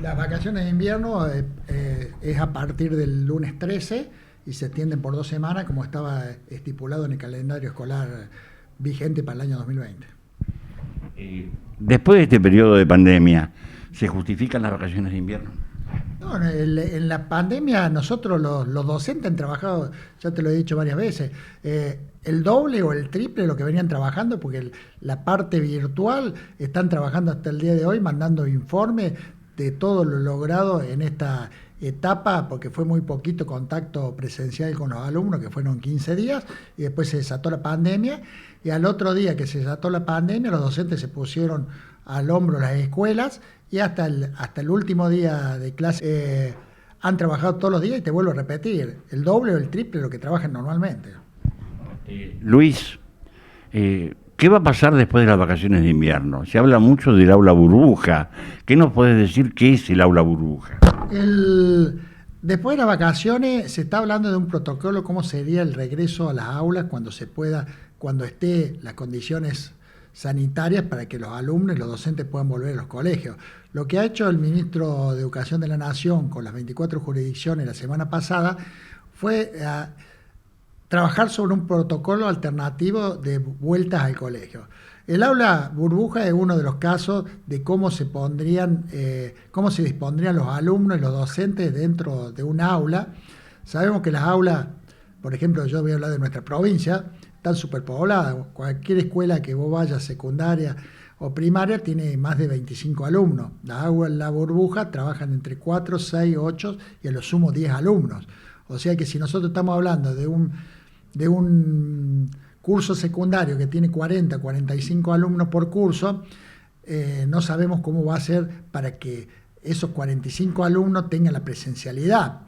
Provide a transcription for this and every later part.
Las vacaciones de invierno es a partir del lunes 13 y se extienden por 2 semanas como estaba estipulado en el calendario escolar vigente para el año 2020. Después de este periodo de pandemia, ¿se justifican las vacaciones de invierno? No, en la pandemia nosotros los docentes han trabajado, ya te lo he dicho varias veces, el doble o el triple de lo que venían trabajando, porque la parte virtual están trabajando hasta el día de hoy, mandando informes de todo lo logrado en esta etapa, porque fue muy poquito contacto presencial con los alumnos, que fueron 15 días, y después se desató la pandemia, y al otro día que se desató la pandemia, los docentes se pusieron al hombro las escuelas, y hasta el último día de clase han trabajado todos los días, y te vuelvo a repetir, el doble o el triple de lo que trabajan normalmente. Luis, ¿qué va a pasar después de las vacaciones de invierno? Se habla mucho del aula burbuja. ¿Qué nos puedes decir qué es el aula burbuja? Después de las vacaciones se está hablando de un protocolo, cómo sería el regreso a las aulas cuando se pueda, cuando esté las condiciones sanitarias para que los alumnos y los docentes puedan volver a los colegios. Lo que ha hecho el ministro de Educación de la Nación con las 24 jurisdicciones la semana pasada fue trabajar sobre un protocolo alternativo de vueltas al colegio. El aula burbuja es uno de los casos de cómo se dispondrían los alumnos y los docentes dentro de un aula. Sabemos que las aulas, por ejemplo, yo voy a hablar de nuestra provincia, están superpobladas. Cualquier escuela que vos vayas, secundaria o primaria, tiene más de 25 alumnos. Las aulas en la burbuja trabajan entre 4, 6, 8 y a lo sumo 10 alumnos. O sea que si nosotros estamos hablando de un curso secundario que tiene 40, 45 alumnos por curso, no sabemos cómo va a ser para que esos 45 alumnos tengan la presencialidad.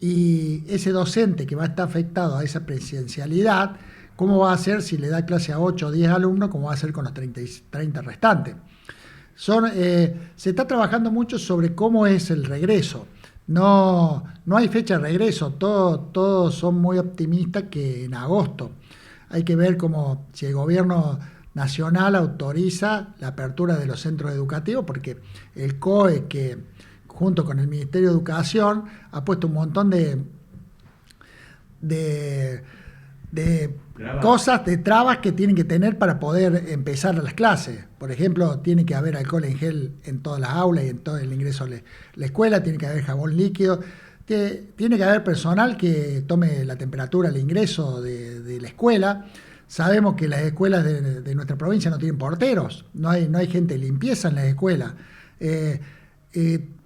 Y ese docente que va a estar afectado a esa presencialidad, ¿cómo va a hacer si le da clase a 8 o 10 alumnos? ¿Cómo va a hacer con los 30 restantes? Se está trabajando mucho sobre cómo es el regreso. No hay fecha de regreso, todos son muy optimistas que en agosto. Hay que ver si el gobierno nacional autoriza la apertura de los centros educativos, porque el COE, que junto con el Ministerio de Educación, ha puesto un montón de cosas, de trabas que tienen que tener para poder empezar las clases. Por ejemplo, tiene que haber alcohol en gel en todas las aulas y en todo el ingreso a la escuela, tiene que haber jabón líquido, tiene que haber personal que tome la temperatura al ingreso de la escuela. Sabemos que las escuelas de nuestra provincia no tienen porteros, no hay gente de limpieza en las escuelas.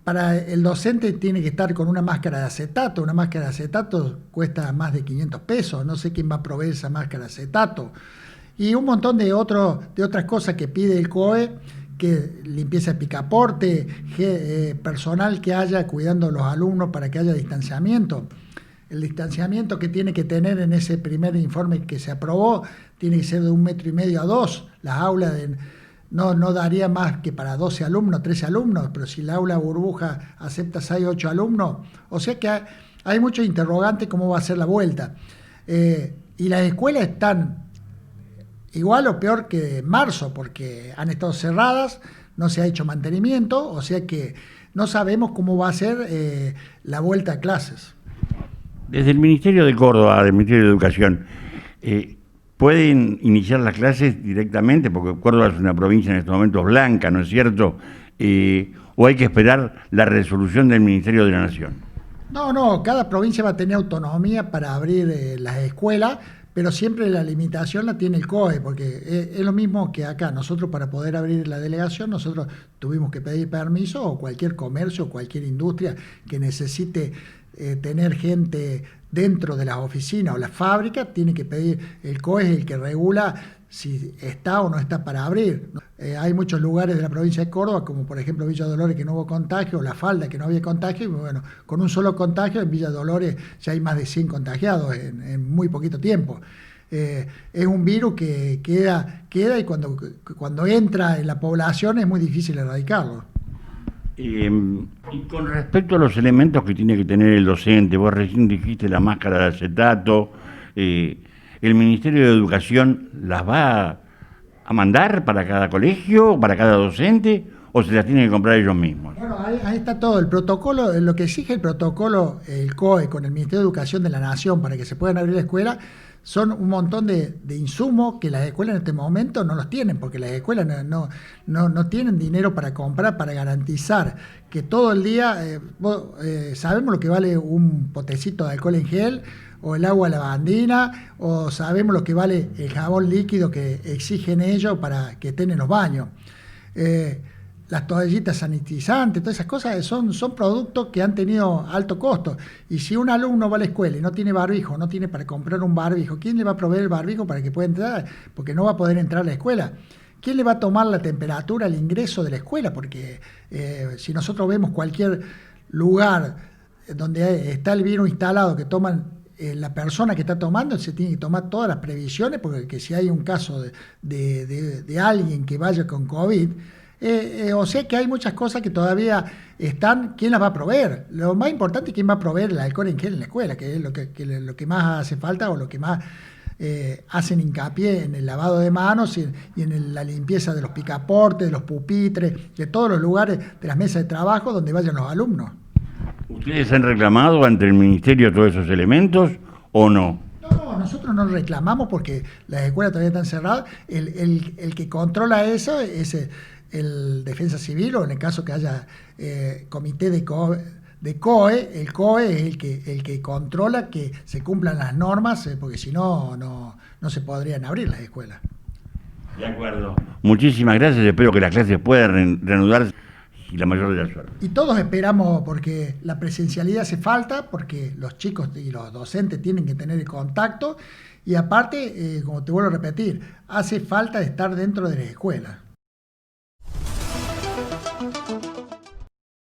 Para el docente tiene que estar con una máscara de acetato. Una máscara de acetato cuesta más de 500 pesos. No sé quién va a proveer esa máscara de acetato. Y un montón de otras cosas que pide el COE, que limpieza de picaporte, personal que haya cuidando a los alumnos para que haya distanciamiento. El distanciamiento que tiene que tener en ese primer informe que se aprobó tiene que ser de 1,5 metros a 2. Las aulas no daría más que para 12 alumnos, 13 alumnos, pero si la aula burbuja acepta 6, 8 alumnos, o sea que hay muchos interrogantes cómo va a ser la vuelta. Y las escuelas están igual o peor que en marzo, porque han estado cerradas, no se ha hecho mantenimiento, o sea que no sabemos cómo va a ser la vuelta a clases. Desde el Ministerio de Córdoba, del Ministerio de Educación, ¿pueden iniciar las clases directamente? Porque Córdoba es una provincia en estos momentos blanca, ¿no es cierto? ¿O hay que esperar la resolución del Ministerio de la Nación? No, cada provincia va a tener autonomía para abrir las escuelas, pero siempre la limitación la tiene el COE, porque es lo mismo que acá. Nosotros, para poder abrir la delegación, nosotros tuvimos que pedir permiso, o cualquier comercio, cualquier industria que necesite tener gente dentro de las oficinas o las fábricas, tiene que pedir. El COE es el que regula si está o no está para abrir. Hay muchos lugares de la provincia de Córdoba, como por ejemplo Villa Dolores, que no hubo contagio, o La Falda, que no había contagio, y bueno, con un solo contagio en Villa Dolores ya hay más de 100 contagiados en muy poquito tiempo. Es un virus que queda y cuando entra en la población es muy difícil erradicarlo. Y con respecto a los elementos que tiene que tener el docente, vos recién dijiste la máscara de acetato, ¿el Ministerio de Educación las va a mandar para cada colegio, para cada docente, o se las tienen que comprar ellos mismos? Bueno, ahí está todo. El protocolo, lo que exige el protocolo, el COE, con el Ministerio de Educación de la Nación, para que se puedan abrir la escuela, son un montón de insumos que las escuelas en este momento no los tienen, porque las escuelas no tienen dinero para comprar, para garantizar que todo el día, sabemos lo que vale un potecito de alcohol en gel, o el agua lavandina, o sabemos lo que vale el jabón líquido que exigen ellos para que estén en los baños. Las toallitas sanitizantes, todas esas cosas son productos que han tenido alto costo. Y si un alumno va a la escuela y no tiene barbijo, no tiene para comprar un barbijo, ¿quién le va a proveer el barbijo para que pueda entrar? Porque no va a poder entrar a la escuela. ¿Quién le va a tomar la temperatura al ingreso de la escuela? Porque si nosotros vemos cualquier lugar donde está el virus instalado que toman, la persona que está tomando se tiene que tomar todas las previsiones, porque si hay un caso de alguien que vaya con COVID, o sea que hay muchas cosas que todavía están. ¿Quién las va a proveer? Lo más importante es quién va a proveer el alcohol en gel en la escuela, que es lo que más hace falta, o lo que más hacen hincapié en el lavado de manos y en la limpieza de los picaportes, de los pupitres, de todos los lugares de las mesas de trabajo donde vayan los alumnos. ¿Ustedes han reclamado ante el Ministerio todos esos elementos o no? No, nosotros no reclamamos porque las escuelas todavía están cerradas. El que controla eso es el Defensa Civil, o en el caso que haya comité de COE, el COE es el que controla que se cumplan las normas, porque si no se podrían abrir las escuelas. De acuerdo. Muchísimas gracias, espero que las clases puedan reanudarse y la mayor de las suerte. Y todos esperamos, porque la presencialidad hace falta, porque los chicos y los docentes tienen que tener el contacto, y aparte, como te vuelvo a repetir, hace falta estar dentro de las escuelas.